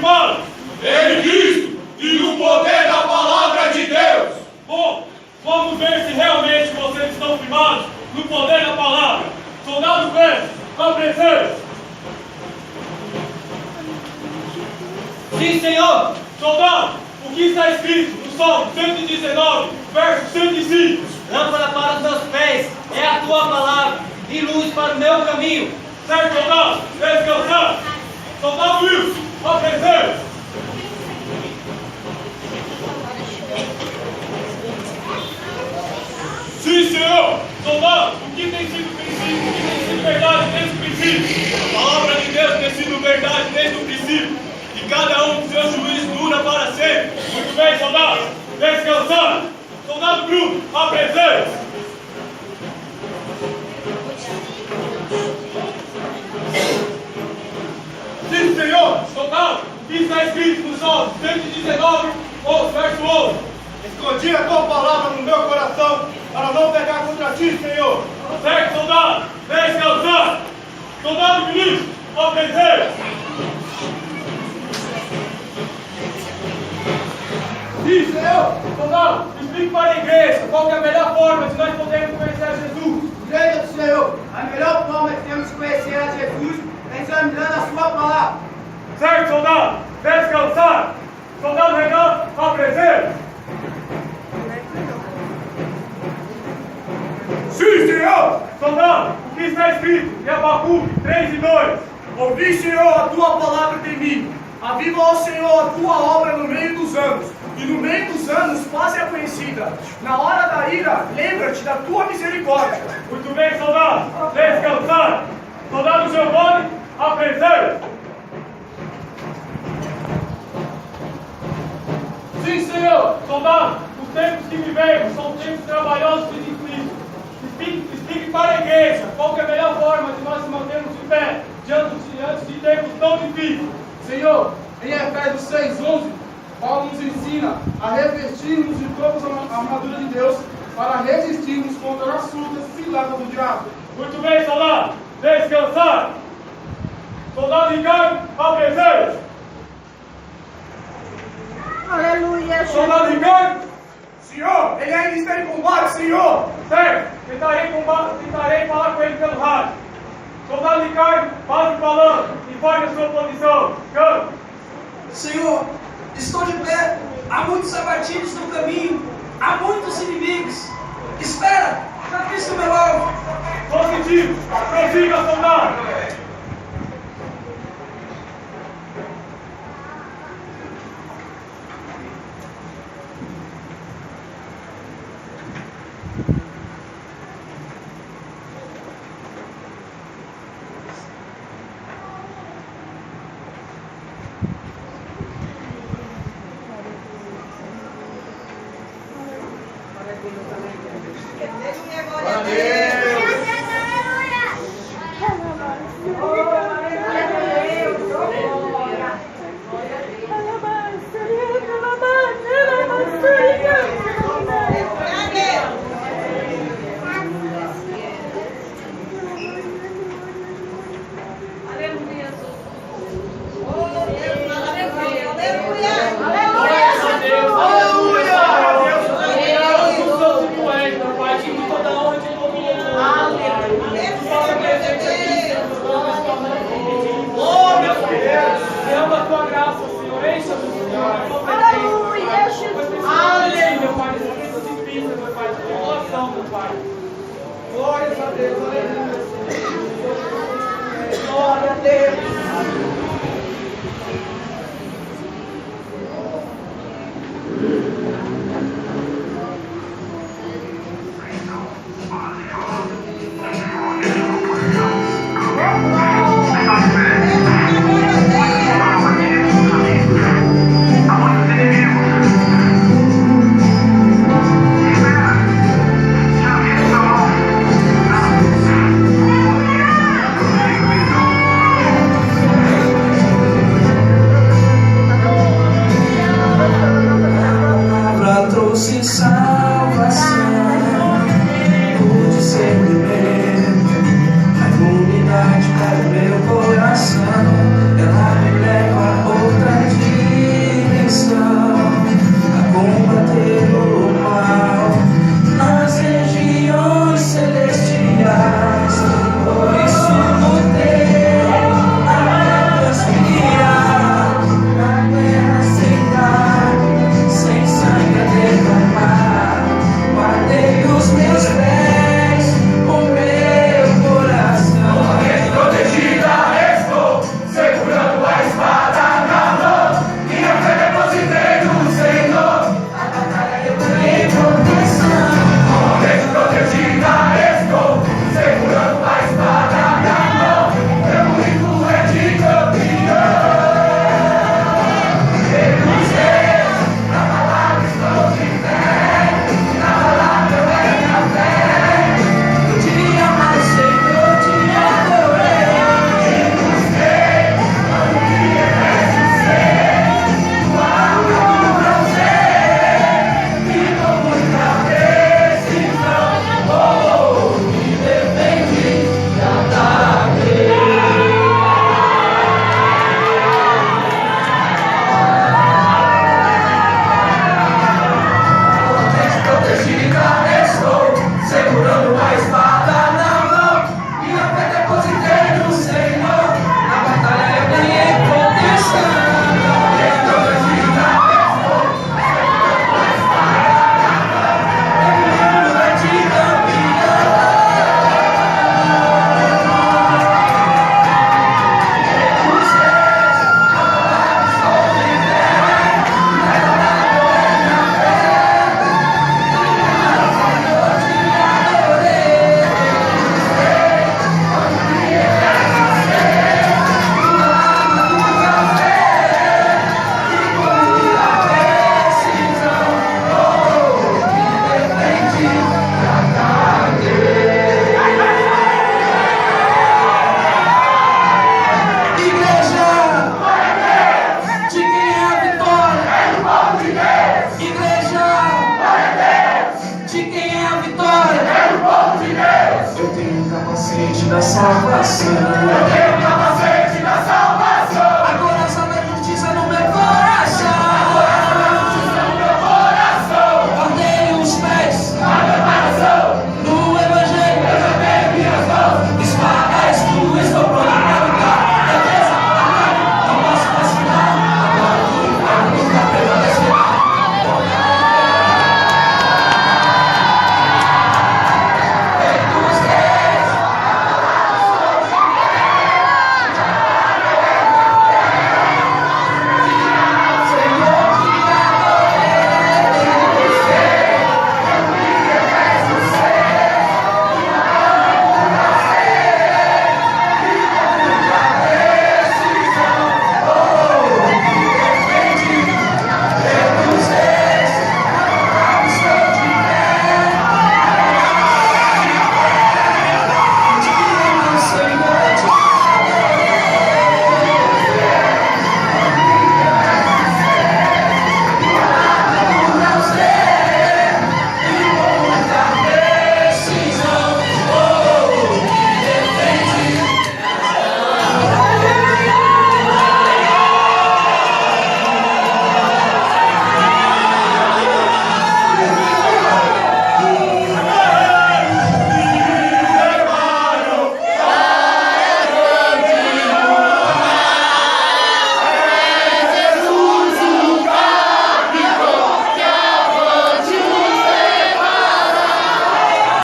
fala? Ele diz que no poder da palavra de Deus. Bom, vamos ver se realmente vocês estão firmados no poder da palavra. Soldados velhos, apresente. Sim, Senhor. Soldado, o que está escrito no Salmo 119, verso 105? Lâmpada para os meus pés é a tua palavra e luz para o meu caminho. Certo, soldado, descansar. Soldado Wilson, apresente. Sim, senhor. Soldado, o que tem sido princípio? O que tem sido verdade desde o princípio? A palavra de Deus tem sido verdade desde o princípio. E cada um dos seus juízes dura para sempre. Muito bem, soldado. Descansar. Soldado Bruno, apresente. Sim, senhor. Soldado, o que está escrito no Salmo 119, verso 11? Escondi a tua palavra no meu coração para não pecar contra ti, Senhor. Certo, soldado. Descansar. Soldado ministro, apresente. Sim, senhor. Soldado, explique para a igreja qual que é a melhor forma de nós podermos conhecer a Jesus. Igreja do Senhor, a melhor forma que temos de conhecer a Jesus é examinando a sua palavra. Certo, soldado. Descansar. Soldado Renan, apresente. Sim, Senhor. Soldado, o que está escrito em Abacuque 3:2? Ouvi, Senhor, a tua palavra de mim. Aviva, ó Senhor, a tua obra no meio dos anos. E no meio dos anos, faze-a conhecida. Na hora da ira, lembra-te da tua misericórdia. Muito bem, soldado. Descansar. Soldado Giovanni, apresente. Sim, senhor. Soldado, os tempos que vivemos são tempos trabalhosos e difíceis. Explique para a igreja qual que é a melhor forma de nós nos mantermos de pé diante de tempos tão difíceis. Senhor, em Efésios 6:11, Paulo nos ensina a revestirmos de todas as armaduras de Deus para resistirmos contra as astutas ciladas do diabo. Muito bem, soldado. Descansar. Soldado Ricardo, apresente. Aleluia, Soldado Jesus. Ricardo, Senhor, ele ainda está em combate, Senhor. certo. Tentarei falar com ele pelo rádio. Soldado Ricardo, passe falando. Informe a sua posição. Campo. Senhor, estou de pé. Há muitos abatidos no caminho. Há muitos inimigos. Espera, já fiz o meu alvo. Positivo. Prossiga, soldado. salvação.